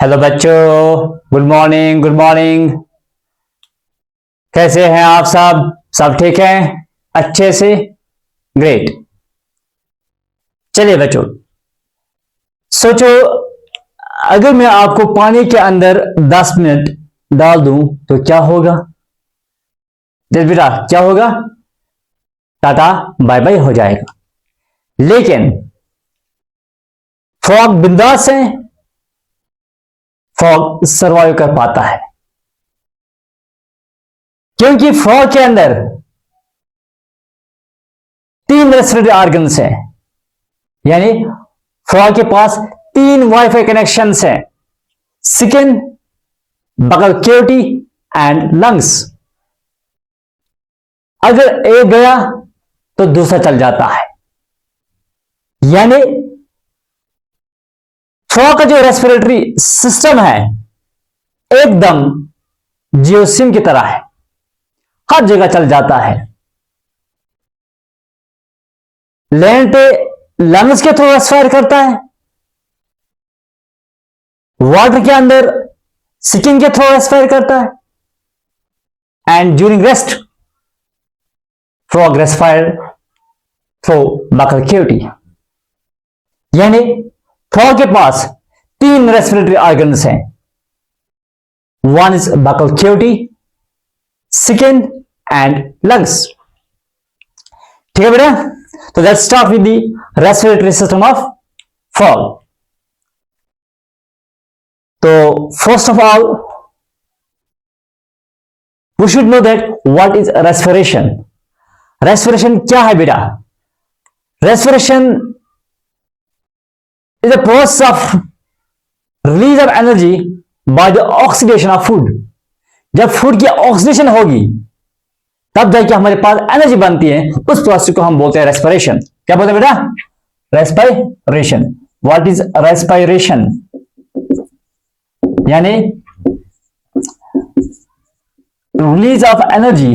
Hello बच्चों, good morning good morning. कैसे हैं आप सब ठीक हैं? अच्छे से, ग्रेट। चलिए बच्चों, सोचो अगर मैं आपको पानी के अंदर 10 मिनट डाल दूं तो क्या होगा? जस बेटा क्या होगा? टाटा बाय बाय हो जाएगा। लेकिन फ्रॉग बिंदास है, फ्रॉग सर्वाइव कर पाता है क्योंकि फ्रॉग के अंदर 3 रेस्पिरेटरी ऑर्गन्स हैं, यानी फ्रॉग के पास 3 वाईफाई कनेक्शंस हैं: स्किन, बगल कैविटी एंड लंग्स। अगर एक गया तो दूसरा चल जाता है, यानी फ्रॉग का जो रेस्पिरेटरी सिस्टम है एकदम जियो सिम की तरह है, हर जगह चल जाता है। लैंड पे लंग्स के थ्रू रेस्पायर करता है, वाटर के अंदर स्किन के थ्रू रेस्पायर करता है, and during rest frog respire through buccal cavity. यानी फ्रॉग के पास 3 रेस्पिरेटरी ऑर्गन्स हैं, one is buccal cavity, skin and lungs. ठीक है बेटा, तो let's start with the respiratory system of frog. तो first of all we should know that what is respiration. Respiration क्या है बेटा? Respiration is a process of release of energy by the oxidation of food. जब food की oxidation होगी तब जाके हमारे पास एनर्जी बनती है, उस प्रोसेस को हम बोलते हैं रेस्पिरेशन। क्या बोलते हैं बेटा? रेस्पिरेशन। What is respiration? यानी release of energy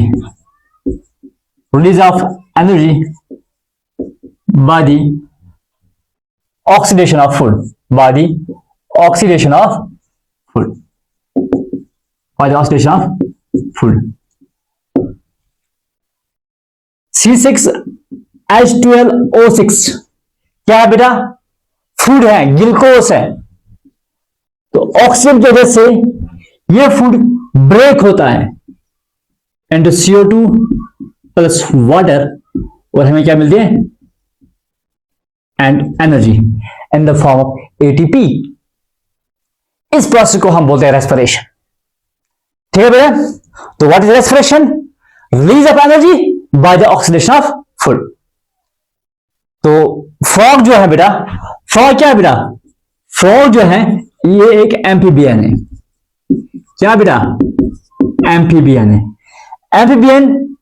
by the oxidation of food, by the oxidation of food, C6H12O6 क्या है बेटा? फूड है, ग्लूकोज है। तो ऑक्सीजन की वजह से यह फूड ब्रेक होता है इनटू CO2 प्लस वाटर, और हमें क्या मिलती है? And energy in the form of ATP। इस प्रोसेस को हम बोलते हैं रेस्पिरेशन। ठीक है बेटा? तो what is respiration? Release of energy by the oxidation of food. तो फ्रॉग जो है बेटा, फ्रॉग क्या है बेटा? फ्रॉग जो है ये एक एम्फीबियन है। क्या बेटा? एम्फीबियन है। एम्फीबियन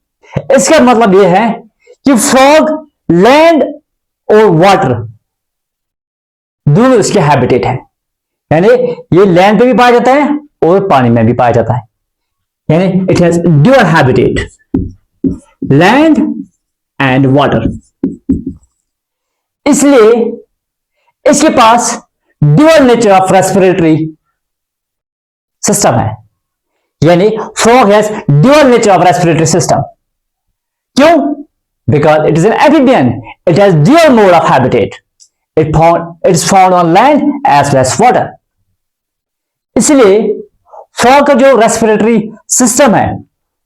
इसका मतलब यह है कि फ्रॉग लैंड और वाटर दोनों इसके हैबिटेट है, यानी ये लैंड पे भी पाया जाता है और पानी में भी पाया जाता है, यानी it has dual habitat, land and water. इसलिए इसके पास dual nature of respiratory system है, यानी frog has dual nature of respiratory system. क्यों? Because it is an amphibian, it has dual mode of habitat. It is found on land as well as water. इसलिए frog का जो respiratory system है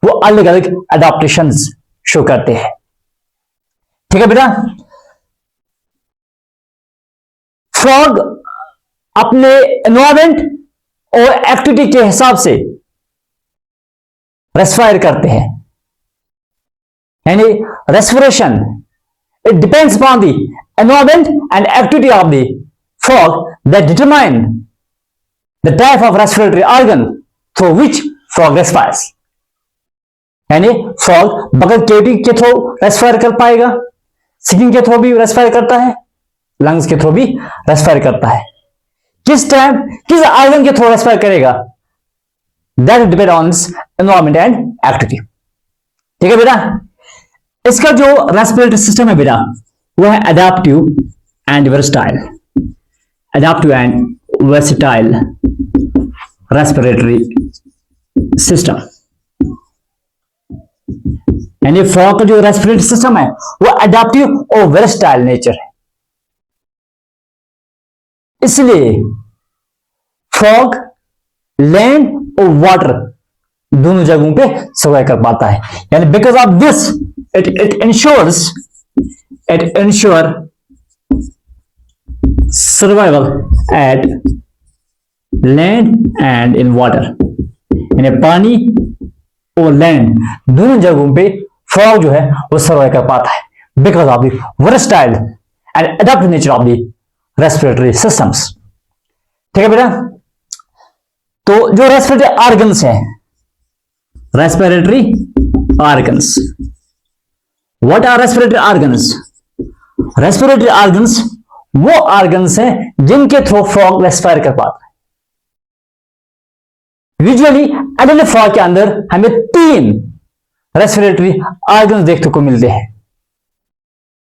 वो अलग अलग एडाप्टेशंस शो करते हैं। ठीक है बेटा? फ्रॉग अपने एनवायरमेंट और एक्टिविटी के हिसाब से रेस्पायर करते हैं, यानी respiration it depends upon the environment and activity of the frog that determine the type of respiratory organ through which frog respires। यानी frog बगल कैविटी के थ्रू रेस्पायर कर पाएगा, स्किन के थ्रू भी रेस्पायर करता है, लंग्स के थ्रू भी रेस्पायर करता है। किस टाइम किस ऑर्गन के थ्रू रेस्पायर करेगा, that depend on environment and activity. ठीक है बेटा? इसका जो रेस्पिरेटरी सिस्टम है बेटा वो है adaptive and versatile. Respiratory system. यानी फ्रॉग का जो रेस्पिरेटरी सिस्टम है वो एडेप्टिव और वेर्सटाइल नेचर है, इसलिए फ्रॉग लैंड और वाटर दोनों जगहों पे सर्वाइव कर पाता है। यानी because of this it insure survival at land and in water. यानी पानी और लैंड दोनों जगहों पे फ्रॉग जो है वो सर्वाइव कर पाता है because of the versatile and adaptive nature of the respiratory systems. ठीक है बेटा, तो जो रेस्पिरेटरी ऑर्गन्स हैं, respiratory organs, what are respiratory organs? Respiratory organs वो ऑर्गन्स हैं जिनके थ्रू फ्रॉग रेस्पायर कर पाता है। यूजुअली एडल्ट फ्रॉग के अंदर हमें 3 रेस्पिरेटरी ऑर्गन्स देखने को मिलते हैं,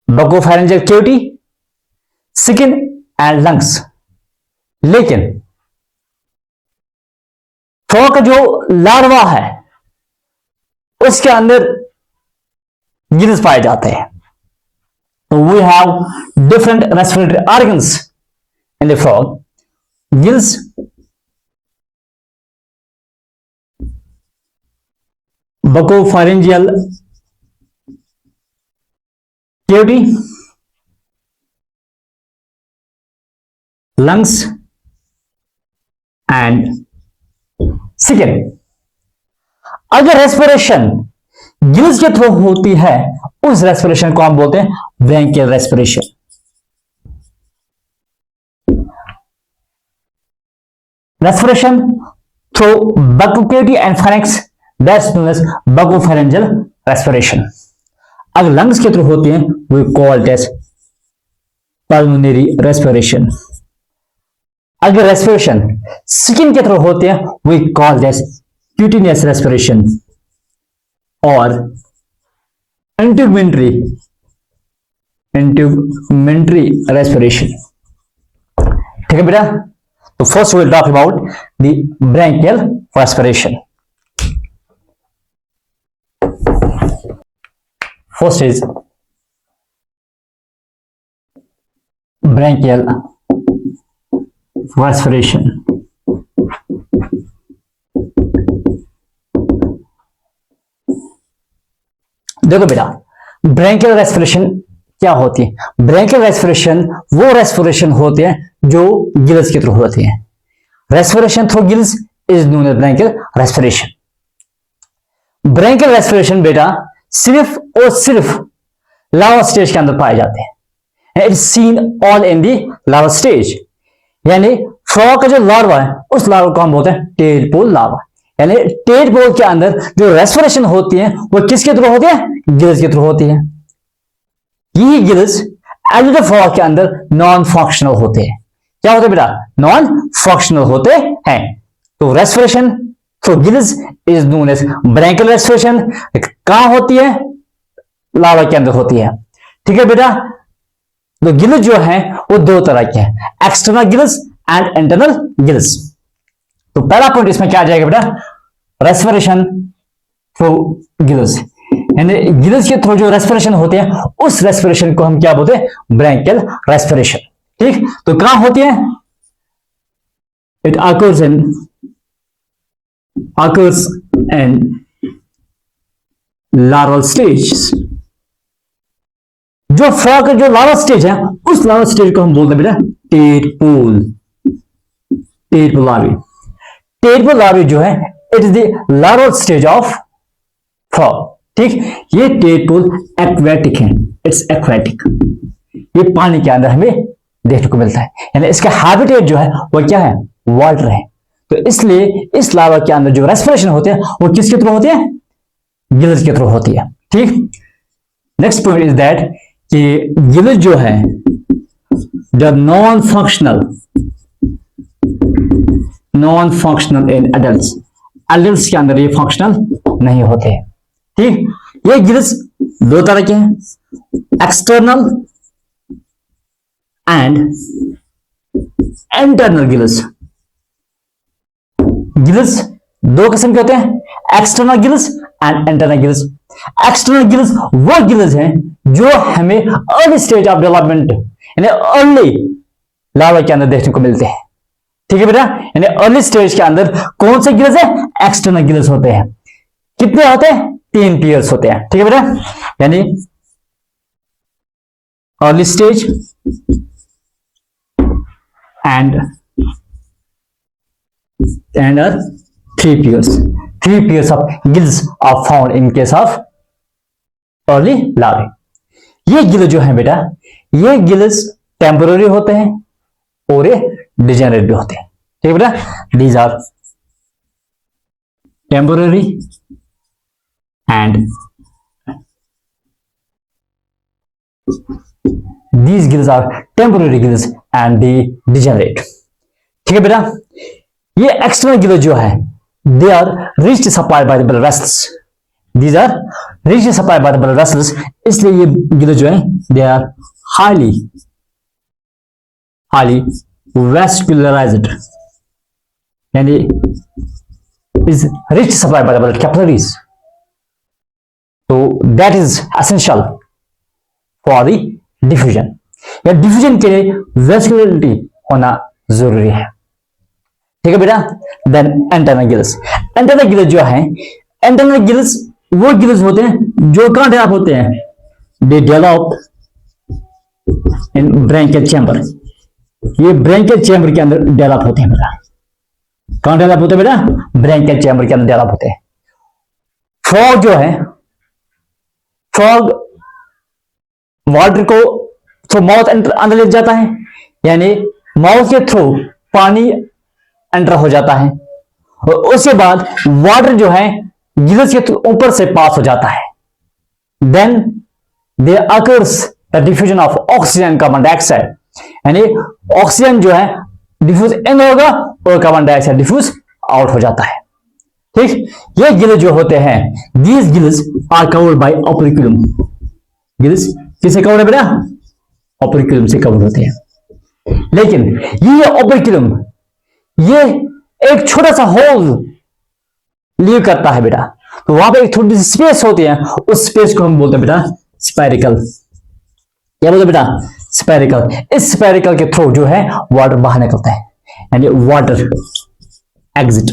buccopharyngeal cavity, skin and lungs. लेकिन फ्रॉग का जो लार्वा है उसके अंदर गिल्स पाए जाते हैं। तो we have different respiratory organs in the frog, gills, buccopharyngeal cavity, lungs and skin। अगर रेस्पिरेशन गिल्स के थ्रू होती है उस रेस्पिरेशन को हम बोलते हैं branchial respiration. Respiration through bucco cavity and pharynx, that's known as buccopharyngeal respiration. अगर लंग्स के थ्रू होती है we called as pulmonary respiration. अगर रेस्पिरेशन स्किन के थ्रू होते हैं we call this cutaneous respiration और इंट्यूमेंट्री रेस्पिरेशन। ठीक है बेटा, तो first will talk about the branchial respiration. First is branchial respiration. देखो बेटा, ब्रैंकियल रेस्पिरेशन क्या होती है? ब्रैंकियल रेस्पिरेशन वो रेस्पिरेशन होते हैं जो गिल्स के थ्रू होते हैं। Respiration through gills is known as branchial respiration. Branchial respiration बेटा सिर्फ और सिर्फ लार्वा स्टेज के अंदर पाए जाते हैं। It's seen all in the larva stage. यानी फ्रॉग का जो लार्वा है उस लार्वा को हम बोलते हैं टेडपोल लार्वा। यानी टेडपोल के अंदर जो रेस्पिरेशन होती है वो किसके थ्रू होती है? गिल्स के थ्रू होती है। यही गिल्स एडल्ट फ्रॉग के अंदर नॉन फंक्शनल होते हैं। क्या होते हैं बेटा? नॉन फंक्शनल होते हैं। तो respiration through gills is known as branchial respiration. कहां होती है? लार्वा के अंदर होती है। ठीक है बेटा, तो गिल्स जो है वो 2 तरह के हैं, external gills and internal gills. तो पहला पॉइंट इसमें क्या आ जाएगा बेटा? Respiration through gills. यानी गिल्स के थ्रू जो रेस्पिरेशन होते हैं उस रेस्पिरेशन को हम क्या बोलते हैं? Branchial respiration. ठीक, तो कहां होती है? It occurs in larval stage। जो फ्रॉग का जो लार्वा स्टेज है उस लार्वा स्टेज को हम बोलते हैं बेटा टेडपोल लार्वा। टेडपोल लार्वा जो है it is the larval stage of frog. ठीक, ये टेडपोल एक्वेटिक है, इट्स एक्वेटिक। ये पानी के अंदर हमें देखने को मिलता है। यानी इसका हैबिटेट जो है वो क्या है? वाटर है। तो इसलिए इस लार्वा के अंदर जो रेस्पिरेशन होते हैं वो किसके थ्रू होती है? गिल्स के थ्रू होती है। ठीक, नेक्स्ट पॉइंट इज दैट कि गिल्स जो है जब नॉन फंक्शनल इन एडल्ट्स के अंदर ये फंक्शनल नहीं होते। ठीक, ये गिल्स 2 तरह के हैं, external and internal gills. Gills दो किस्म के होते हैं, external gills and internal gills. External gills वो गिल्स हैं जो हमें अर्ली स्टेज ऑफ डेवलपमेंट यानी अर्ली लार्वा के अंदर देखने को मिलते हैं। ठीक है बेटा, यानी अर्ली स्टेज के अंदर कौन से गिल्स है, एक्सटर्नल गिल्स होते हैं। कितने होते हैं, 3 पेयर्स होते हैं। ठीक है बेटा, यानी early stage and are 3 pairs. 3 pairs of gills are found in case of early larvae. ये गिल जो है बेटा, ये गिल्स टेम्पोररी होते हैं और ये डिजेनरेट भी होते हैं। ठीक है बेटा, these are temporary and these gills are temporary gills and they degenerate. ठीक है बेटा, ये एक्सटर्नल गिल्स जो है they are rich supply by the blood vessels. These are rich supply by the blood vessels, इसलिए ये गिल्स जो है दे आर हाईली वेस्कुलराइज्ड, यानी is rich supply by the blood capillaries. तो that is essential for the diffusion, या diffusion के लिए vascularity होना जरूरी है। ठीक है बेटा, then internal gills. Internal gills जो है, इंटरनल गिल्स वो गिल्स होते हैं जो कहां डेवलप होते हैं, they develop in branchial chamber. ये ब्रैंकियल चैम्बर के अंदर डेवलप होते हैं बेटा। कहां डेवलप होते हैं बेटा, ब्रैंकियल चैम्बर के अंदर डेवलप होते हैं। फ्रॉग जो है, फ्रॉग वाटर को तो माउथ अंदर ले जाता है, यानी माउथ के थ्रू पानी एंटर हो जाता है और उसके बाद वाटर जो है गिल्स के ऊपर से पास हो जाता है। Then there occurs the diffusion of oxygen carbon dioxide, यानी ऑक्सीजन जो है डिफ्यूज इन होगा और कार्बन डाइऑक्साइड डिफ्यूज आउट हो जाता है। ठीक, ये गिल्स जो होते हैं, these gills are covered by operculum. Gills किसे कवर है बेटा, ओपेरिकुलम से कवर होते हैं। लेकिन ये ओपेरिकुलम ये एक छोटा सा होल लीव करता है बेटा, तो वहां पे एक थोड़ी सी स्पेस होती है, उस स्पेस को हम बोलते हैं बेटा स्पेरिकल। क्या बोलते हैं बेटा, स्पेरिकल। इस स्पेरिकल के थ्रू जो है वाटर बाहर निकलता है, यानी वाटर एग्जिट।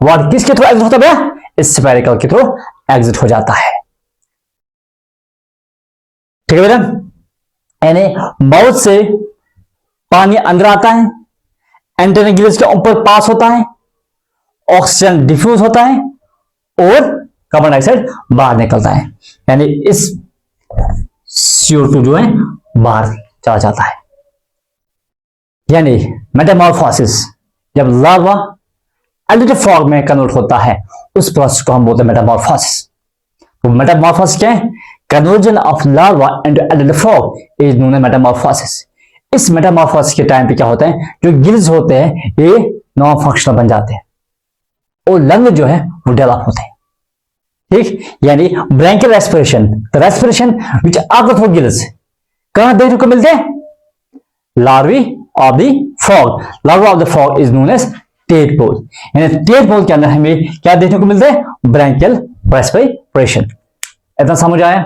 वाटर किसके थ्रू एग्जिट होता है बेटा, इस स्पेरिकल के थ्रू एग्जिट हो जाता है। ठीक है बेटा, यानी माउथ से पानी अंदर आता है, इंटरनल गिल्स के ऊपर पास होता है, ऑक्सीजन डिफ्यूज होता है और कार्बन डाइऑक्साइड बाहर निकलता है, यानी इस CO2 जो है बाहर चला जाता है। यानी मेटामॉर्फोसिस, जब लार्वा एडल्ट फ्रॉग में कन्वर्ट होता है, उस प्रोसेस को हम बोलते हैं मेटामॉर्फोसिस। तो मेटामॉर्फोसिस क्या है, conversion of larva into adult frog is known as metamorphosis. इस मेटामॉर्फोसिस के टाइम पे क्या होता है, जो गिल्स होते हैं ये नॉन फंक्शनल बन जाते हैं और लंग जो है वो डेवलप होते हैं। ठीक, यानी branchial respiration, the respiration which occurs through gills कहां देखने को मिलते हैं, larvae of the frog. Larva of the frog is known as tadpole, यानी टेडपोल के अंदर हमें क्या देखने को मिलते हैं, ब्रैंकियल रेस्पिरेशन। इतना समझ आया,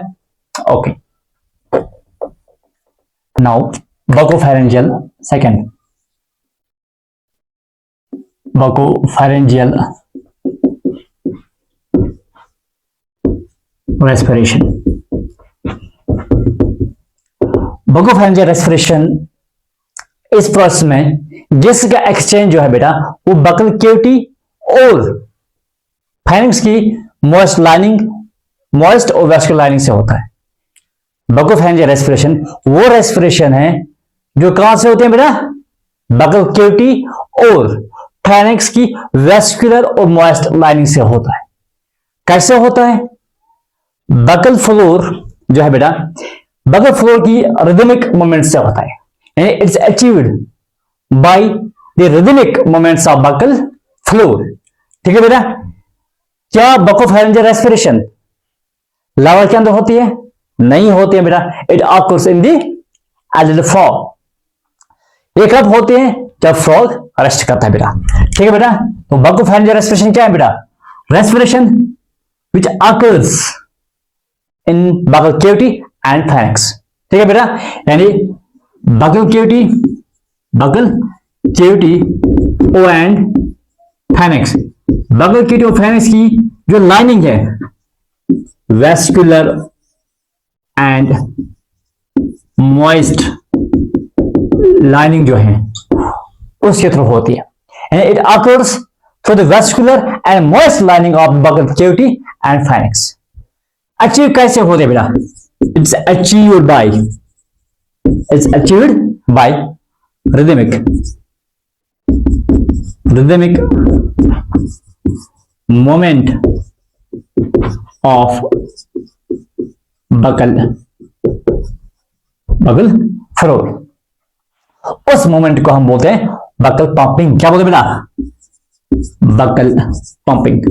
okay. Now bucopharyngeal second, bucopharyngeal respiration। bucopharyngeal respiration इस प्रोसेस में गैस का एक्सचेंज जो है बेटा वो बकल केविटी और फाइनेंस की मॉइस्ट लाइनिंग, मॉइस्ट और वेस्कुलर लाइनिंग से होता है। बकोफैरिंजियल रेस्पिरेशन वो रेस्पिरेशन है जो कहां से होते हैं बेटा, बकल केविटी और फाइनेंस की वेस्कुलर और मॉइस्ट लाइनिंग से होता है। कैसे होता है, बकल फ्लोर जो है बेटा, बकल फ्लोर की रिदमिक मूवमेंट से होता है, यानी it's achieved by the rhythmic movements of buccal floor. ठीक है बेटा, क्या बकोफैरिंजियल रेस्पिरेशन लार्वा के अंदर होती है, नहीं होती है बेटा। It occurs in the adult frog. ये कब होते हैं, जब फ्रॉग रेस्ट करता है बेटा। ठीक है बेटा, तो बकोफेरेंजियल रेस्पिरेशन क्या है बेटा? Respiration which occurs in buccal cavity and pharynx. ठीक है बेटा, यानी बकल कैविटी ओ एंड फाइनेक्स। बकल कैविटी और फाइनेक्स की जो लाइनिंग है वेस्कुलर एंड मॉइस्ट लाइनिंग जो है उसके थ्रू होती है, and it occurs through the vascular and moist lining of the buccal cavity and pharynx. Achieve कैसे होते हैं बेटा? It's achieved by rhythmic movement of buccal furrow. उस मोमेंट को हम बोलते हैं बकल पंपिंग। क्या बोलते हैं बेटा? Buckle pumping.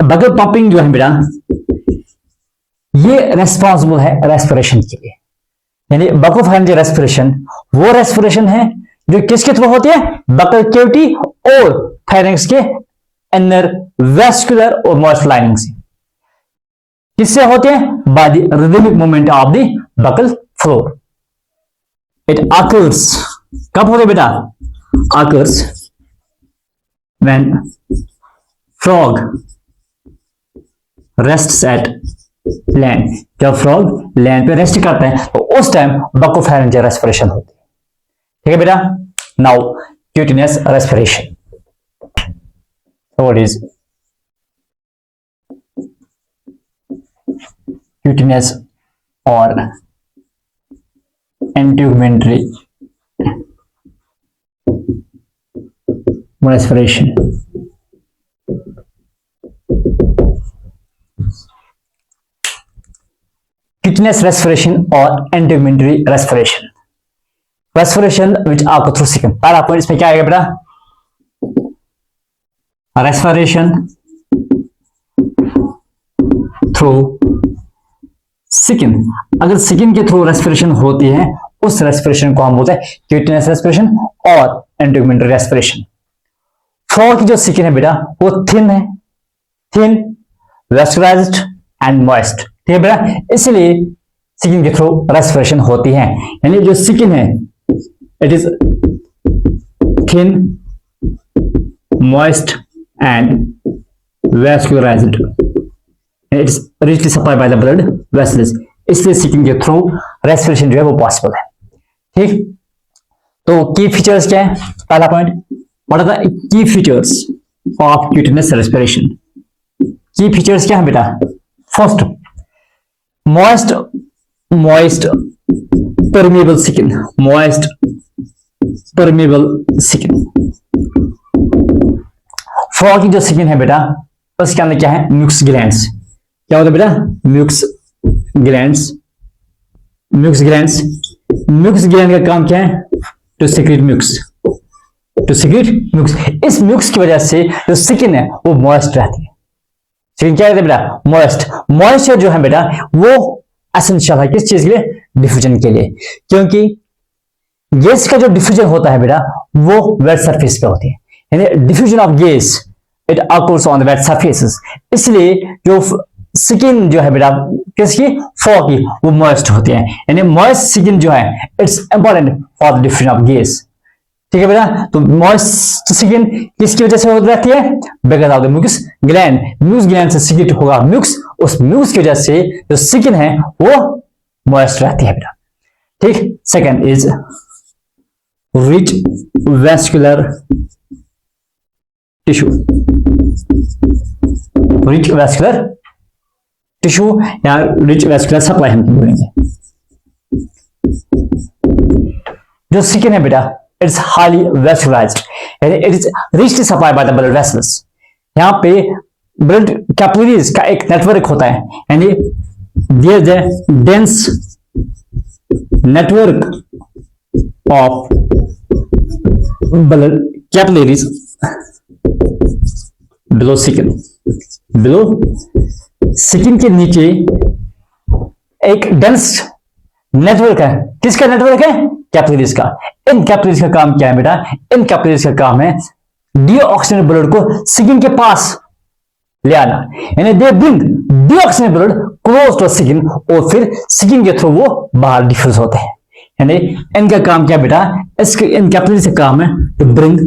बकल पंपिंग जो है बेटा ये रेस्पॉन्सिबल है रेस्पिरेशन के लिए, यानी बकोफेरेंजियल रेस्पिरेशन वो रेस्पिरेशन है जो किसके थ्रू होती है? बकल कैविटी और फाइनेक्स के इनर वेस्कुलर और मॉइस्ट लाइनिंग से। किससे होते हैं? By the rhythmic movement of the buckle floor. It occurs कब होते बेटा? occurs when frog rests at land। जब फ्रॉग लैंड पे रेस्ट करता है तो उस टाइम बकोफेरेंजियल रेस्पिरेशन होती है। ठीक है बेटा, नाउ क्यूटिनियस रेस्पिरेशन। व्हाट इज क्यूटिनियस और integumentary respiration? Cutaneous respiration or integumentary respiration, respiration which occurs through skin। पहला पॉइंट इसमें क्या आएगा बेटा? Respiration through skin. अगर स्किन के थ्रू रेस्पिरेशन होती है उस रेस्पिरेशन को हम बोलते हैं क्यूटिनियस रेस्पिरेशन और इंटेगुमेंटरी रेस्पिरेशन। फ्रॉग की जो स्किन है बेटा वो थिन है, थिन वेस्कुलराइज्ड एंड मॉइस्ट। ठीक है बेटा, इसलिए स्किन के थ्रू रेस्पिरेशन होती है, यानी जो स्किन है it is thin moist and vascularised, it's richly supplied by the blood vessels, इसलिए स्किन के थ्रू रेस्पिरेशन जो है वो पॉसिबल है। ठीक, तो की फीचर्स क्या है? पहला point, what are the key features of cutaneous respiration? Key features क्या है बेटा? First, moist permeable skin. Moist permeable skin. Frog की जो स्किन है बेटा उसके अंदर क्या है? Mucus glands. क्या होता है बेटा? म्यूक्स ग्लैंड्स। म्यूक्स ग्लैंड का काम क्या है? To secrete mucus. इस म्यूक्स की वजह से जो स्किन है वो मॉइस्ट रहती है। स्किन क्या रहती है बेटा? मॉइस्ट। मॉइस्चर जो है बेटा वो एसेंशियल है किस चीज के लिए? डिफ्यूजन के लिए, क्योंकि गैस का जो डिफ्यूजन होता है बेटा वो वेट सरफेस पे होती है, यानी diffusion of gas it occurs on the wet surfaces. इसलिए जो स्किन जो है बेटा किसकी? फ्रॉग की, वो मॉइस्ट होती है, यानी मॉइस्ट स्किन जो है it's important for the diffusion of gas. ठीक है बेटा, तो मॉइस्ट स्किन किसकी वजह से होती रहती है? Because of the mucus gland. Mucus gland से सीक्रेट होगा म्यूक्स, उस म्यूक्स की वजह से जो स्किन है वो मॉइस्ट रहती है बेटा। ठीक, second is rich vascular tissue. Rich vascular tissue या रिच वेस्कुलर सप्लाई हम बोलेंगे। जो स्किन है बेटा इट्स हाईली वेस्कुलराइज्ड, यानी it is richly supplied by the blood vessels. यहाँ पे ब्लड कैपिलरीज का एक नेटवर्क होता है, यानी there is a dense network of blood capillaries below skin. Below skin के नीचे एक डेंस नेटवर्क है। किसका नेटवर्क है? कैपिलरीज का। इन कैपिलरीज का काम क्या है बेटा? इन कैपिलरीज का काम है डीऑक्सीजनेटेड ब्लड को स्किन के पास ले आना, यानी they bring deoxygenated blood close to skin, और फिर स्किन के थ्रू वो बाहर डिफ्यूज होते हैं। यानी इनका काम क्या बेटा? इसके इन कैपिलरीज का काम है to bring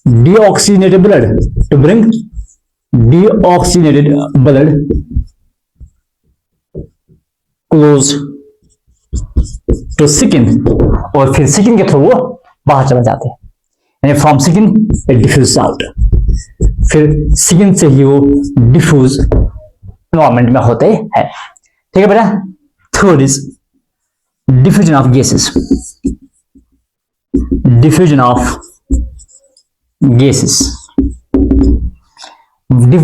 deoxygenated blood, to bring deoxygenated blood close to skin, और फिर स्किन के थ्रू वो बाहर चला जाते हैं, यानी from skin it diffuse out, फिर स्किन से ही वो डिफ्यूज एनवायरमेंट में होते हैं। ठीक है बेटा। Third is diffusion of gases. Diffusion of gases.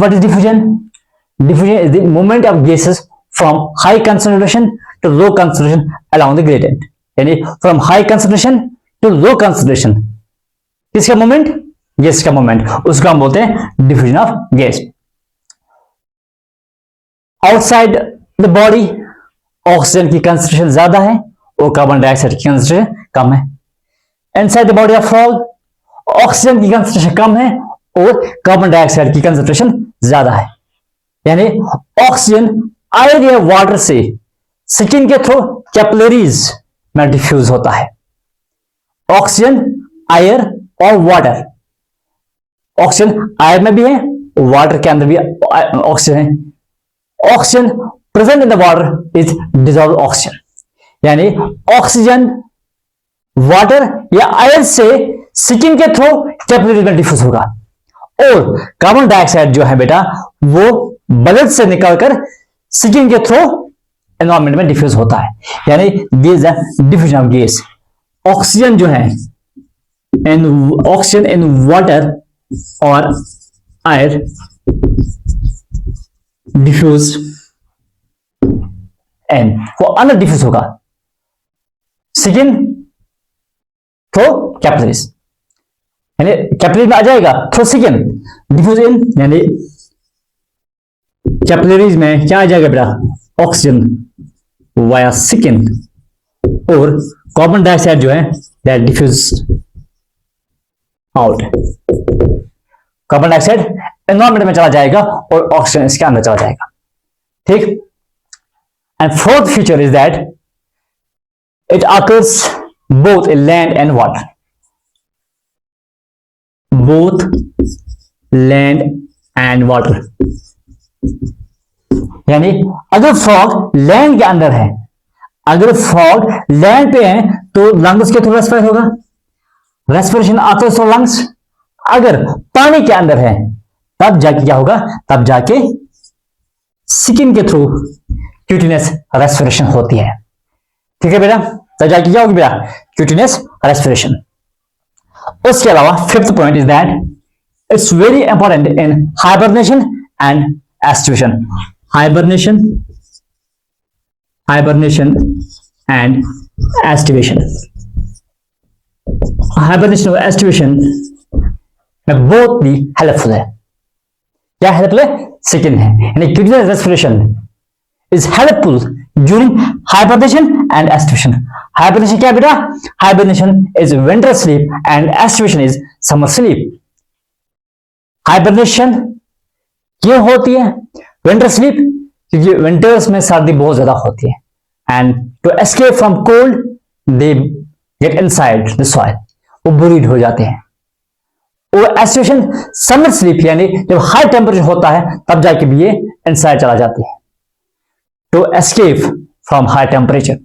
What is diffusion? Diffusion is the movement of gases from high concentration to low concentration along the gradient. यानी from high concentration to low concentration किसका movement? Gas का movement, उसको हम बोलते हैं diffusion of gas. Outside the body oxygen की concentration ज्यादा है और कार्बन डाइऑक्साइड की कंसंट्रेशन कम है। Inside the body of frog oxygen की कंसंट्रेशन कम है और कार्बन डाइऑक्साइड की कंसंट्रेशन ज्यादा है। यानी ऑक्सीजन एयर या वाटर से स्किन के थ्रू कैपिलरीज में डिफ्यूज होता है। ऑक्सीजन, एयर और वाटर। ऑक्सीजन एयर में भी है, वाटर के अंदर भी ऑक्सीजन है। Oxygen present in the water is dissolve oxygen, यानी ऑक्सीजन वाटर या एयर से स्किन के थ्रू कैपिलरीज में डिफ्यूज होगा, और कार्बन डाइऑक्साइड जो है बेटा वो ब्लड से निकलकर स्किन के थ्रू एनवायरमेंट में डिफ्यूज होता है। यानी this is diffusion of gas. Oxygen जो है ऑक्सीजन इन वाटर और एयर डिफ्यूज एंड वो अंदर डिफ्यूज होगा स्किन थ्रू कैपिलरीज, यानी कैपिलरीज में आ जाएगा थ्रू स्किन, डिफ्यूज इन, यानी कैपिलरीज में क्या आ जाएगा बेटा? ऑक्सीजन वाया स्किन, और कार्बन डाइऑक्साइड जो है that diffuse out. Carbon dioxide environment में चला जाएगा और ऑक्सीजन इसके अंदर चला जाएगा। ठीक। And fourth feature is that it occurs both in land and water. Both land and water, यानी अगर फ्रॉग लैंड के अंदर है, अगर फ्रॉग लैंड पे है तो लंग्स के थ्रू रेस्पिरेट होगा, रेस्पिरेशन आते थ्रू लंग्स। अगर पानी के अंदर है तब जाके क्या होगा? तब जाके स्किन के थ्रू क्यूटिनस रेस्पिरेशन होती है। ठीक है बेटा, तब जाके क्या होगी बेटा? Cutaneous respiration. उसके अलावा fifth point is that it's very important in hibernation and aestivation. Hibernation and aestivation. Hibernation और एस्टिवेशन में बहुत ही हेल्पफुल है। क्या हेल्पफुल है? स्किन है, यानी cutaneous respiration is helpful during hibernation and aestivation. Hibernation क्या बेटा? Hibernation is winter sleep and aestivation is summer sleep. Hibernation क्यों होती है? विंटर स्लीप क्योंकि विंटर्स में सर्दी बहुत ज्यादा होती है, and to escape from cold they get inside the soil, वो बरीड हो जाते हैं। और एस्टिवेशन समर स्लीप, यानी जब हाई टेम्परेचर होता है तब जाके भी ये इनसाइड चला जाती है to escape from high temperature.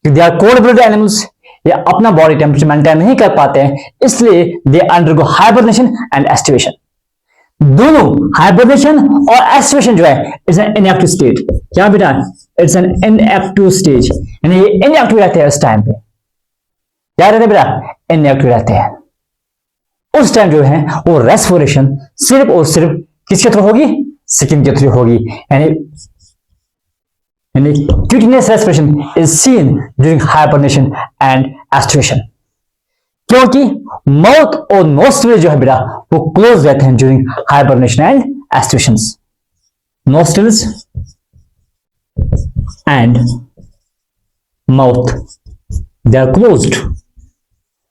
They are cold blooded animals, ये अपना बॉडी टेम्परेचर मेंटेन नहीं कर पाते हैं, इसलिए they undergo hibernation and aestivation. दोनों हाइबरनेशन और एस्टिवेशन जो है इट्स एन इनएक्टिव स्टेट। क्या बेटा? इट्स एन इनएक्टिव स्टेज, यानी ये इनएक्टिव रहते हैं उस टाइम पे। क्या रहते हैं बेटा? इनएक्टिव रहते हैं। उस टाइम जो है वो रेस्पिरेशन सिर्फ और सिर्फ किसके थ्रू होगी? स्किन के थ्रू होगी, यानी cutaneous respiration is seen during hibernation and aestivation, क्योंकि माउथ और नोस्ट्रिल जो है बेटा वो क्लोज रहते हैं during hibernation and aestivation. Nostrils and mouth they are closed,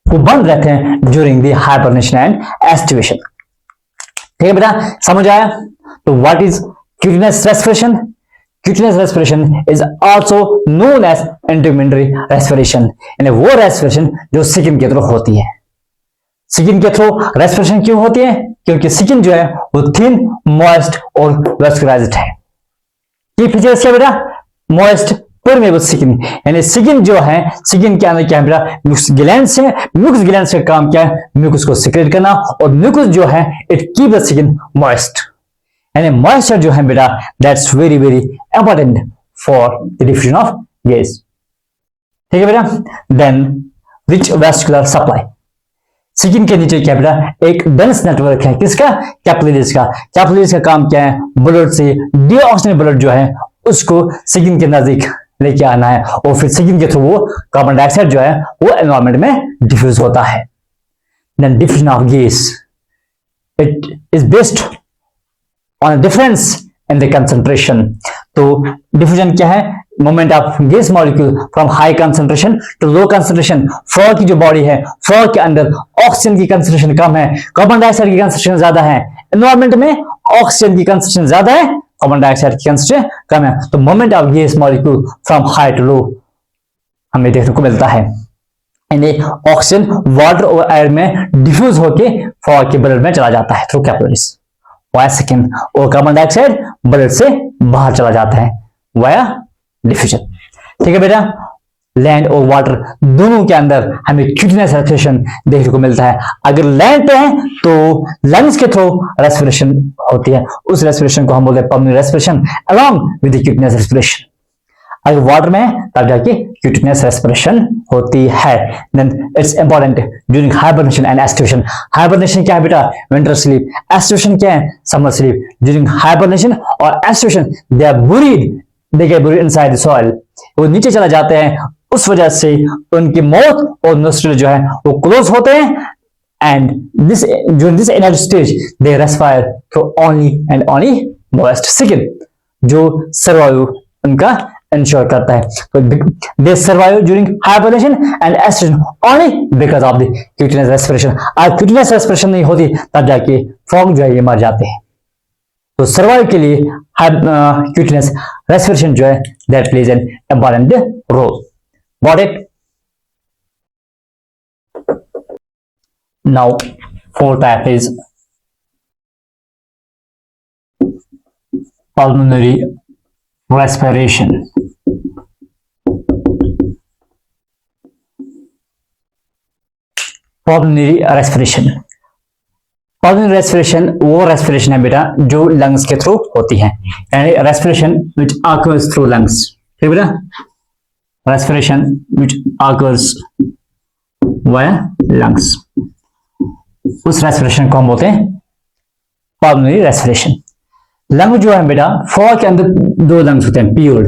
वो बंद रहते हैं during the hibernation and aestivation. ठीक है बेटा, समझ आया? तो what is cutaneous respiration? Cutaneous respiration is also known as integumentary respiration, यानी वो रेस्पिरेशन जो स्किन के थ्रू होती है। स्किन के थ्रू रेस्पिरेशन क्यों होती है? क्योंकि स्किन जो है वो थिन, मॉइस्ट और वेस्कुलराइज्ड है। ये फीचर्स क्या बेटा? मॉइस्ट, परमेबल स्किन, यानी स्किन जो है, स्किन के अंदर क्या है बेटा? म्यूकस ग्लैंड्स है। म्यूकस ग्लैंड्स का काम क्या है? म्यूकस को सिक्रेट करना, और म्यूकस जो है it keep the skin moist, यानी मॉइस्चर जो है बेटा that's very very important for the diffusion of gas. ठीक है बेटा? Then rich vascular supply, skin के नीचे क्या बेटा? एक डेंस नेटवर्क है, किसका? कैपिलरीज का। कैपिलरीज का काम क्या है? ब्लड से डीऑक्सीजनेटेड ब्लड जो है उसको स्किन के नजदीक लेके आना है, और फिर स्किन के थ्रू वो कार्बन डाइऑक्साइड जो है वो एनवायरमेंट में डिफ्यूज होता है। Then diffusion of gas, it is based on difference in the concentration. तो डिफ्यूजन क्या है? Moment of gas molecule from high concentration to low concentration. Frog की जो बॉडी है, फ्रॉग के अंदर ऑक्सीजन की कंसंट्रेशन कम है, कार्बन डाइऑक्साइड की कंसंट्रेशन ज्यादा है। एनवायरमेंट में ऑक्सीजन की कंसंट्रेशन ज्यादा है, कार्बन डाइऑक्साइड की कंसंट्रेशन कम है। तो moment of gas molecule from high to low हमें देखने को मिलता है, यानी ऑक्सीजन वाटर और एयर में डिफ्यूज होके फ्रॉग के ब्लड में चला जाता है थ्रू कैपिलरीज वाया स्किन, और कार्बन डाइऑक्साइड ब्लड से बाहर चला जाता है वाया डिफ्यूजन। ठीक है बेटा? लैंड और वाटर दोनों के अंदर हमें क्यूटिनस रेस्पिरेशन देखने को मिलता है। अगर लैंड पे है तो लंग्स के थ्रू रेस्पिरेशन होती है, उस रेस्पिरेशन को हम बोलते हैं pulmonary respiration along with the cutaneous respiration. अगर वाटर में है तब जाके क्यूटिनस रेस्पिरेशन होती है। Then it's important during hibernation and aestivation. Hibernation क्या है बेटा? Winter sleep. एस्टिवेशन क्या है? Summer sleep. ड्यूरिंग हाइबरनेशन और aestivation they are buried, they get buried inside the soil, वो नीचे चला जाते हैं, उस वजह से उनकी माउथ और नोस्ट्रिल जो है वो क्लोज होते हैं, and this during this inner stage they respire through only and only moist skin, जो सर्वाइव उनका इंश्योर करता है। तो they survive during hibernation and aestivation only because of the cutaneous respiration. अगर क्यूटिनस रेस्पिरेशन नहीं होती तब जाके फ्रॉग जो है ये मर जाते हैं। तो सर्वाइव के लिए क्यूटिनस रेस्पिरेशन जो है that plays an important role. Got it? Now fourth type is pulmonary respiration. pulmonary respiration, pulmonary respiration वो रेस्पिरेशन है बेटा जो लंग्स के थ्रू होती है, यानी respiration which occurs through lungs। ठीक बेटा? Respiration which occurs via lungs, उस रेस्पिरेशन को हम बोलते हैं pulmonary respiration। लंग जो है बेटा, फ्रॉग के अंदर दो लंग्स होते हैं, प्योर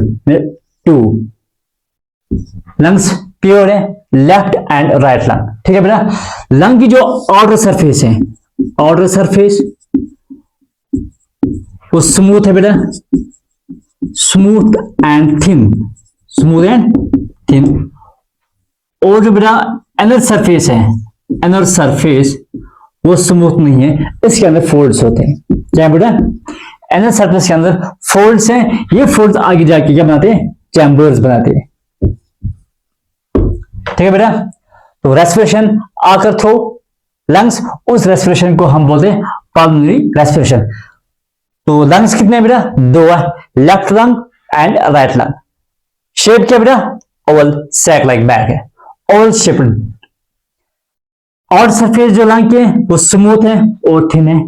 टू लंग्स प्योर है, लेफ्ट एंड राइट लंग। ठीक है बेटा? लंग की जो आउटर सरफेस है, आउटर सरफेस वो स्मूथ है बेटा, smooth and thin, smooth and thin. और जो बेटा इनर सरफेस है, इनर सरफेस वो स्मूथ नहीं है, इसके अंदर फोल्ड्स होते हैं। क्या बेटा? इनर सरफेस के अंदर फोल्ड्स हैं, ये फोल्ड्स आगे जाके क्या बनाते हैं? चैम्बर्स बनाते हैं। ठीक है बेटा? तो रेस्पिरेशन आकर थ्रू लंग्स, उस रेस्पिरेशन को हम बोलते हैं पल्मोनरी रेस्पिरेशन। तो लंग्स कितने बेटा? दो है, left lung and right lung. Shape क्या बेटा? ओवल सैक लाइक बैग है, ओवल शेप्ड। और सरफेस जो लंग के वो स्मूथ है और थिन है।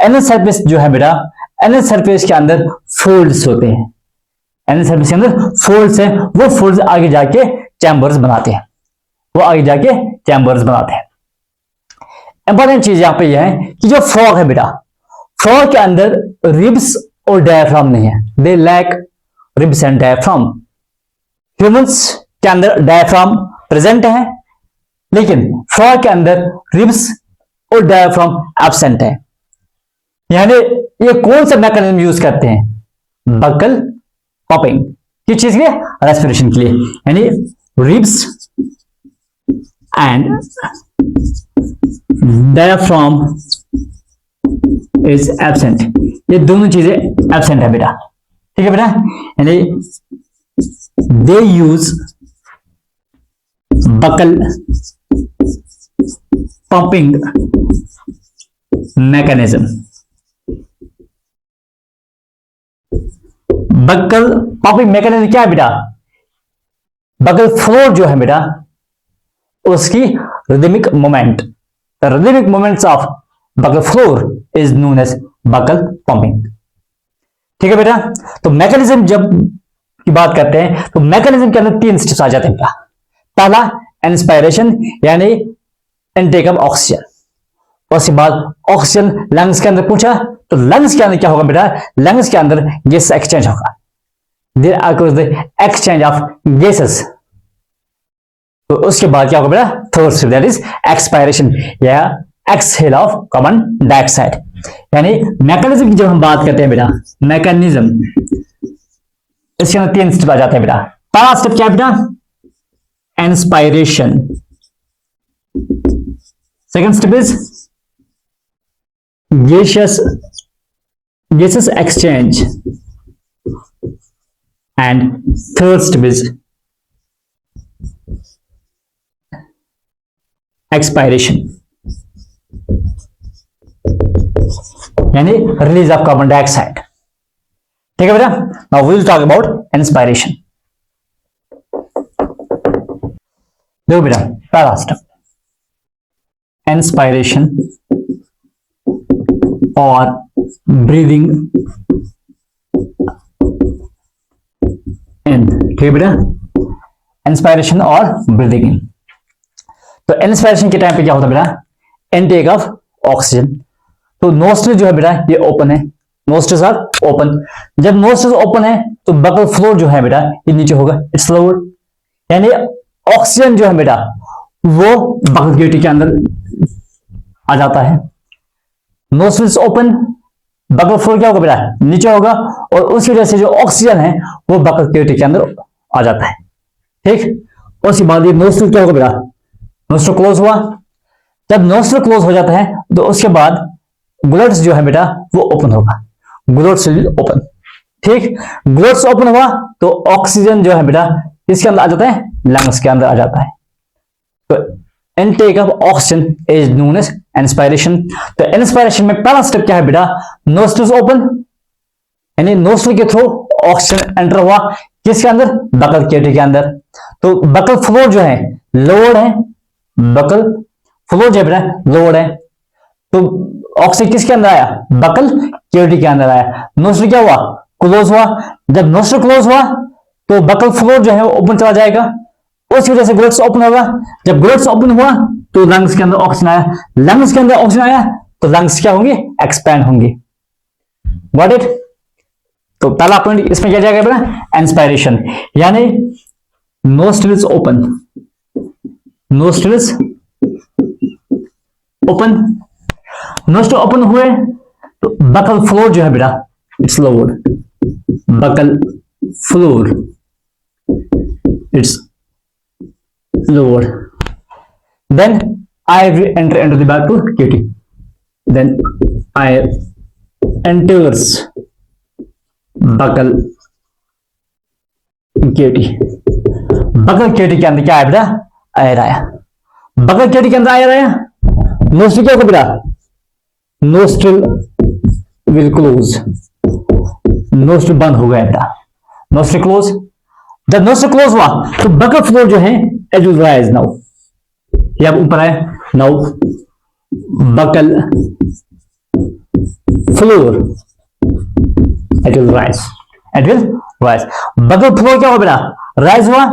इनर सरफेस जो है बेटा, इनर सरफेस के अंदर फोल्ड्स होते हैं, इनर सरफेस के अंदर फोल्ड्स हैं, वो फोल्ड्स आगे जाके चैम्बर्स बनाते हैं, वो आगे जाके चैम्बर्स बनाते हैं। इंपॉर्टेंट चीज यहां पे यह है कि जो फ्रॉग है बेटा, फ्रॉग के अंदर रिब्स और डायफ्राम नहीं है, they lack ribs and diaphragm. Humans के अंदर डायफ्राम प्रेजेंट है, लेकिन फ्रॉग के अंदर रिब्स और डायफ्राम एब्सेंट है। यानी ये कौन सा मैकेनिज्म यूज करते हैं? Buccal pumping. किस चीज के लिए? रेस्पिरेशन के लिए। यानी ribs and diaphragm is absent. ये दोनों चीजें एब्सेंट है बेटा, ठीक है बेटा। यानी they use buccal pumping mechanism. Buccal pumping mechanism क्या है बेटा? बकल फ्लोर जो है बेटा उसकी rhythmic moment, the rhythmic moments of buccal floor is known as buccal pumping, ठीक है बेटा। तो मैकेनिज्म जब की बात करते हैं तो मैकेनिज्म के अंदर 3 स्टेप्स आ जाते हैं बेटा। पहला इंस्पायरेशन यानी इनटेक ऑफ ऑक्सीजन, उसके बाद ऑक्सीजन लंग्स के अंदर पूछा तो लंग्स के अंदर क्या होगा बेटा? लंग्स के अंदर गैस एक्सचेंज होगा, there occurs the exchange of gases. तो उसके बाद क्या होगा बेटा? Third step that is expiration या एक्सहेल ऑफ कार्बन डाइऑक्साइड। यानी मैकेनिज्म की जब हम बात करते हैं बेटा, मैकेनिज्म इसके अंदर 3 स्टेप आ जाते हैं बेटा। पहला स्टेप क्या है बेटा? Inspiration. Second step is gaseous exchange, and third step is expiration यानी रिलीज ऑफ कार्बन डाइऑक्साइड, ठीक है बेटा। Now we will talk about inspiration. देखो बेटा, पहला स्टेप इंस्पायरेशन और ब्रीदिंग इन, ठीक है बेटा। इंस्पायरेशन और ब्रीदिंग इन। तो इंस्पायरेशन के टाइम पे क्या होता है बेटा? Intake of oxygen. तो नोस्ट्रिल जो है बेटा ये ओपन है, नोस्ट्रिल्स आर ओपन। जब नोस्ट्रिल्स ओपन है तो बकल फ्लोर जो है बेटा ये नीचे होगा, इट्स लोअर। यानी ऑक्सीजन जो है बेटा वो बकल कैविटी के अंदर आ जाता है। नोस्ट्रिल्स ओपन, बकल फ्लोर क्या होगा बेटा? नीचे होगा, और उसकी वजह से जो ऑक्सीजन है वो बकल कैविटी के अंदर आ जाता है, ठीक। उसके बाद ये नोस्ट्रिल क्या होगा बेटा? नोस्ट्रिल क्लोज हुआ। जब नोस्ट्रिल क्लोज हो जाता है तो उसके बाद ग्लोट्स जो है बेटा वो ओपन होगा, ग्लोट्स विल ओपन, ठीक। ग्लोट्स ओपन हुआ तो ऑक्सीजन जो है बेटा इसके अंदर आ जाता है, लंग्स के अंदर आ जाता है। तो intake of oxygen is known as inspiration. तो इंस्पायरेशन में पहला स्टेप क्या है बेटा? नोस्ट्रिल्स ओपन, यानी नोस्ट्रिल के थ्रू ऑक्सीजन एंटर हुआ किसके अंदर? बकल कैविटी के अंदर। तो बकल फ्लोर जो है लोअर है, बकल फ्लोर जो है बेटा लोअर है। तो ऑक्सीजन किसके अंदर आया? बकल कैविटी के अंदर आया। नोस्ट्रिल क्या हुआ? क्लोज हुआ। जब नोस्ट्रिल क्लोज हुआ तो बकल फ्लोर जो है वो ओपन चला जाएगा, उसकी वजह से ग्लोट्स ओपन होगा। जब ग्लोट्स ओपन हुआ तो लंग्स के अंदर ऑक्सीजन आया, लंग्स के अंदर ऑक्सीजन आया तो लंग्स क्या होंगे? एक्सपैंड होंगे। Got it? तो पहला पॉइंट इसमें क्या जाएगा बेटा? इंस्पायरेशन, यानी nostrils open, nostrils open, nostril open हुए तो बकल फ्लोर जो है बेटा it's lower, buccal floor it's lower. Then air will enter into the bacterial cavity. Then air enters buccal cavity. buccal cavity के अंदर क्या आया बेटा? एयर आया। buccal cavity के अंदर एयर आया, नोस्ट्रिल क्या होगा बेटा? नोस्ट्रिल विल क्लोज, नोस्ट्रिल बंद हो गया बेटा, नोस्ट्रिल क्लोज। जब नोस्ट्रिल क्लोज हुआ तो बकल फ्लोर जो है it will rise now, ये अब ऊपर है। now buccal floor it will rise, it will rise। Buccal floor क्या हुआ बेटा? राइज हुआ।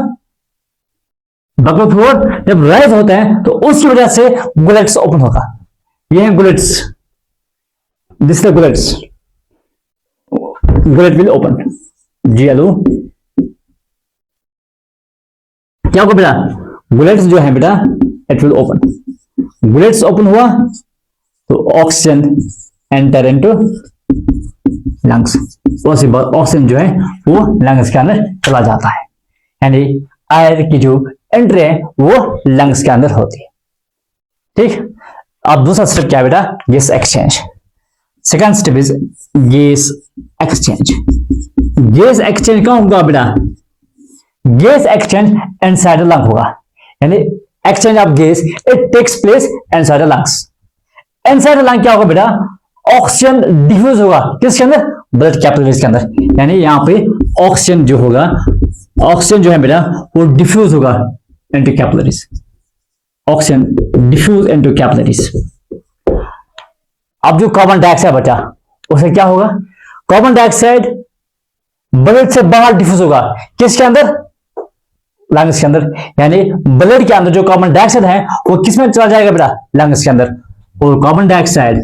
बकल फ्लोर जब राइज होता है तो उसकी वजह से गुलेट्स ओपन होगा। ये है glottis, this is glottis, glottis will open, GLO। क्या होगा बेटा? बुलेट्स जो है बेटा it will open, glottis open हुआ तो ऑक्सीजन एंटर इनटू लंग्स, उसके बाद ऑक्सीजन जो है वो लंग्स के अंदर चला जाता है। यानी एयर की जो एंट्री है वो लंग्स के अंदर होती है। ठीक, अब दूसरा स्टेप क्या है बेटा, gas exchange. Second step is gas exchange. Gas exchange कहां होगा बेटा, gas exchange inside the lung होगा, यानी exchange of gas it takes place inside the lungs. Inside the lung क्या होगा बेटा, ऑक्सीजन डिफ्यूज होगा किसके अंदर, ब्लड कैपिलरीज के अंदर, यानी यहां पे ऑक्सीजन जो होगा, ऑक्सीजन जो है बेटा वो डिफ्यूज होगा into capillaries, oxygen diffuse into capillaries. अब जो कार्बन डाइऑक्साइड बचा उसे क्या होगा, कार्बन डाइऑक्साइड ब्लड से बाहर डिफ्यूज होगा किसके अंदर, लंग्स के अंदर, यानी ब्लड के अंदर जो कार्बन डाइऑक्साइड है वो किसमें चला जाएगा बेटा, लंग्स के अंदर, और carbon dioxide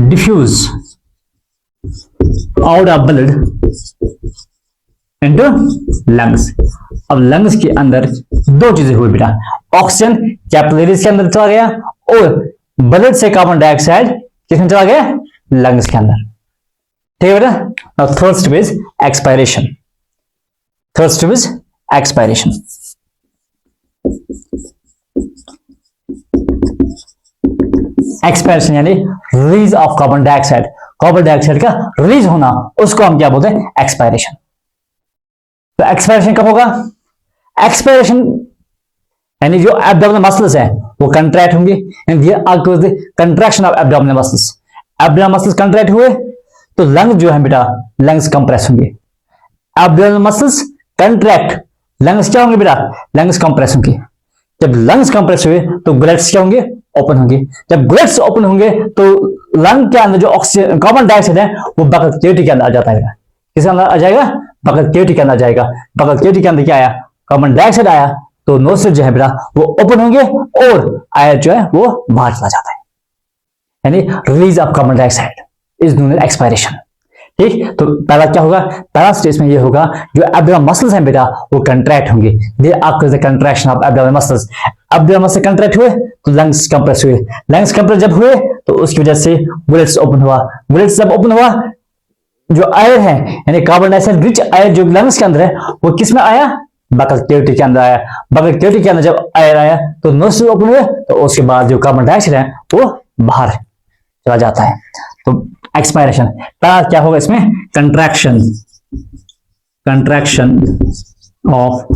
diffuse out of blood into lungs. अब लंग्स के अंदर दो चीजें हुई बेटा, ऑक्सीजन कैपिलरीज के अंदर चला गया और ब्लड से कार्बन डाइऑक्साइड किसमें चला गया, लंग्स के अंदर। ठीक है बेटा। Now third step is expiration. Third step is expiration. Expiration यानी release of carbon dioxide, carbon dioxide का रिलीज होना, उसको हम क्या बोलते हैं, एक्सपायरेशन। तो एक्सपायरेशन कब होगा, एक्सपायरेशन यानी जो एब्डोमिनल मसल्स है वो कंट्रैक्ट होंगे, contraction of abdominal muscles, abdominal muscles contract हुए तो लंग जो है बेटा, लंग्स कंप्रेस होंगे। एब्डोमिनल मसल्स कंट्रैक्ट, लंग्स क्या होंगे बेटा, लंग्स कंप्रेस होंगे। जब लंग्स कंप्रेस हुए तो ग्लट्स क्या होंगे, ओपन होंगे। जब ग्लट्स ओपन होंगे तो लंग के अंदर जो ऑक्सीजन कार्बन डाइऑक्साइड है वो बकल केविटी के अंदर आ जाता है। किसके अंदर आ जाएगा, बकल केविटी के अंदर आ जाएगा। बकल केविटी के अंदर क्या आया, कार्बन डाइऑक्साइड आया, तो नोस्ट्रिल जो है बेटा वो ओपन होंगे और एयर जो है वो बाहर चला जाता है, यानी release of carbon dioxide is known as expiration. ठीक, तो पहला क्या होगा, पहला स्टेज में ये होगा जो एब्डोमिनल मसल्स हैं बेटा वो कंट्रैक्ट होंगे, they occur the contraction of abdominal muscles. Abdominal muscle contract हुए तो लंग्स कंप्रेस हुए, लंग्स कंप्रेस जब हुए तो उसकी वजह से बुलेट्स ओपन हुआ, बुलेट्स जब ओपन हुआ जो एयर है यानी कार्बन डाइऑक्साइड रिच एयर जो लंग्स के अंदर है वो किस में आया, बकल केविटी के अंदर आया। बकल केविटी के अंदर जब एयर आया तो नोस्ट्रिल ओपन हुए तो उसके बाद जो कार्बन डाइऑक्साइड है वो बाहर चला जाता है। तो एक्सपायरेशन पहला क्या होगा इसमें, contraction, contraction of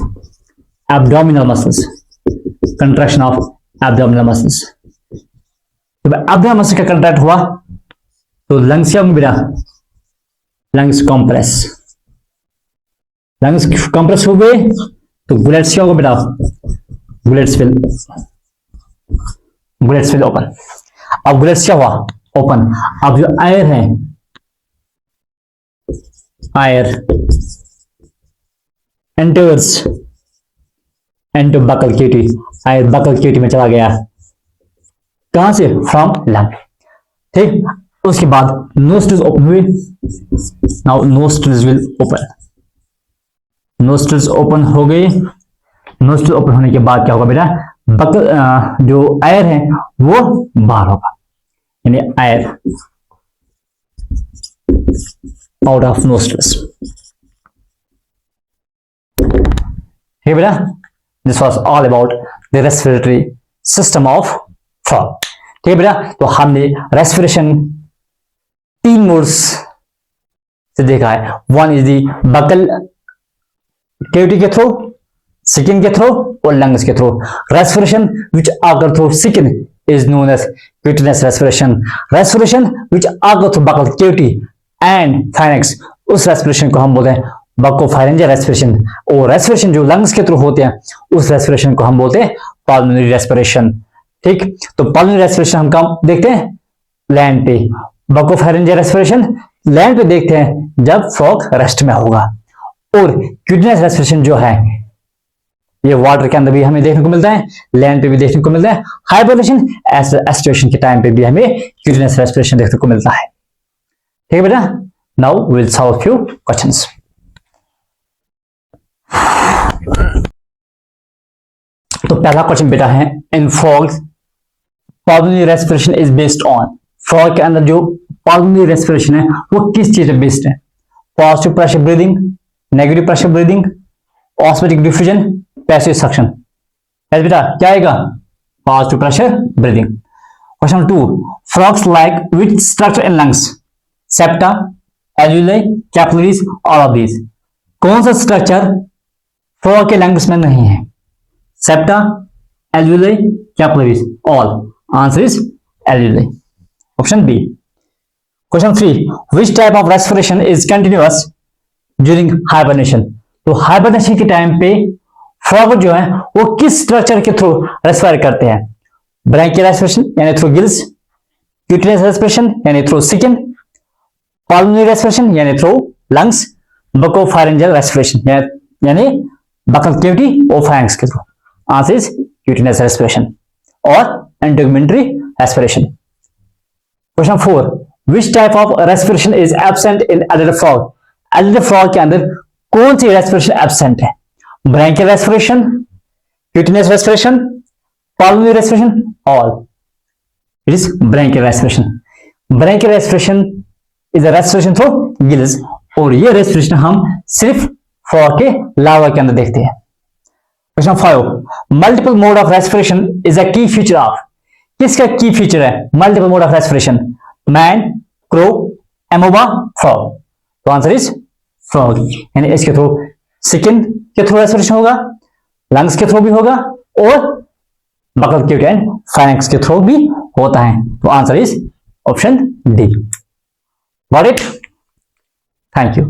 abdominal muscles, contraction of abdominal muscles. तो एब्डोमिनल मसल का कंट्रैक्ट हुआ तो लंग्स क्या होंगे बेटा, लंग्स कंप्रेस, लंग्स कंप्रेस हो गए तो बुलेट्स क्या होगा बेटा, बुलेट्स विल ओपन। अब बुलेट्स क्या हुआ, ओपन। अब जो एयर है, air enters into buccal cavity, air buccal cavity में चला गया, कहां से, फ्रॉम लंग। ठीक, उसके बाद नोस्ट्रिल्स ओपन हुए, now nostrils will open, nostrils open हो गए। नोस्ट्रिल ओपन होने के बाद क्या होगा बेटा, बकल जो एयर है वो बाहर होगा, यानी एयर आउट ऑफ नोस्ट्रिल्स। ठीक है बेटा, this was all about the respiratory system of frog. ठीक है बेटा, तो हमने रेस्पिरेशन 3 मोड्स से देखा है। One is the buccal cavity के थ्रू, स्किन के थ्रू और लंग्स के through. Respiration which occurs through skin is known as cutaneous respiration. Respiration which occurs through buccal cavity and pharynx, उस रेस्पिरेशन को हम बोलते हैं बकोफायरेंजियल रेस्पिरेशन। और रेस्पिरेशन जो लंग्स के थ्रू होते हैं उस रेस्पिरेशन को हम बोलते हैं पल्मोनरी रेस्पिरेशन। ठीक, तो पल्मोनरी रेस्पिरेशन हम कब देखते हैं, लैंड पे। बकोफायरेंजियल रेस्पिरेशन लैंड पे देखते हैं जब फ्रॉग रेस्ट में होगा। और क्यूटिनियस रेस्पिरेशन जो है ये वाटर के अंदर भी हमें देखने को मिलता है, लैंड पे भी देखने को मिलता है, हाइबरनेशन एस्टिवेशन के टाइम पे भी हमें क्यूटिनियस रेस्पिरेशन देखने को मिलता है। ठीक है बेटा, now we will solve few questions. तो पहला क्वेश्चन बेटा है, in frogs pulmonary respiration is based on, frog के अंदर जो पल्मोनरी रेस्पिरेशन है वो किस चीज पे बेस्ड है, positive pressure breathing, negative pressure breathing, osmotic diffusion passive suction. Yes बेटा क्या आएगा? Positive pressure breathing. Question 2, frogs like which structure in lungs? Septa, alveoli, capillaries, all of these। कौन सा स्ट्रक्चर फ्रॉग के lungs में नहीं है? Septa, alveoli, capillaries, all। Answer is alveoli। Option B. Question 3, which type of respiration is continuous during hibernation? तो hibernation के time पे frog जो है वो किस स्ट्रक्चर के थ्रू रेस्पायर करते हैं? ब्रैंकियल रेस्पिरेशन यानी थ्रू गिल्स, क्यूटेनियस रेस्पिरेशन यानी थ्रू स्किन, पल्मोनरी रेस्पिरेशन यानी थ्रू लंग्स, बकोफारिंजियल रेस्पिरेशन यानी बकल कैविटी और फारिंक्स के through. Answer is cutaneous respiration और integumentary respiration. Question 4, which type of respiration is absent in adult frog? Adult frog के अंदर कौन सी रेस्पिरेशन एब्सेंट है? Branchial respiration, cutaneous respiration, pulmonary respiration, all। It is bronchial respiration। bronchial respiration is a respiration through gills और ये respiration हम सिर्फ frog के लार्वा के अंदर देखते हैं। Question 5, multiple mode of respiration is अ की फीचर ऑफ। किसका की फीचर है multiple mode of respiration? Man, crow, amoeba, frog. तो आंसर इज फ्रॉग। यानी इसके थ्रू स्किन के थ्रू रेस्पिरेशन होगा, लंग्स के थ्रू भी होगा और बकल कैविटी एंड फारिंक्स के थ्रू भी होता है। तो answer is option D. Got it? Thank you.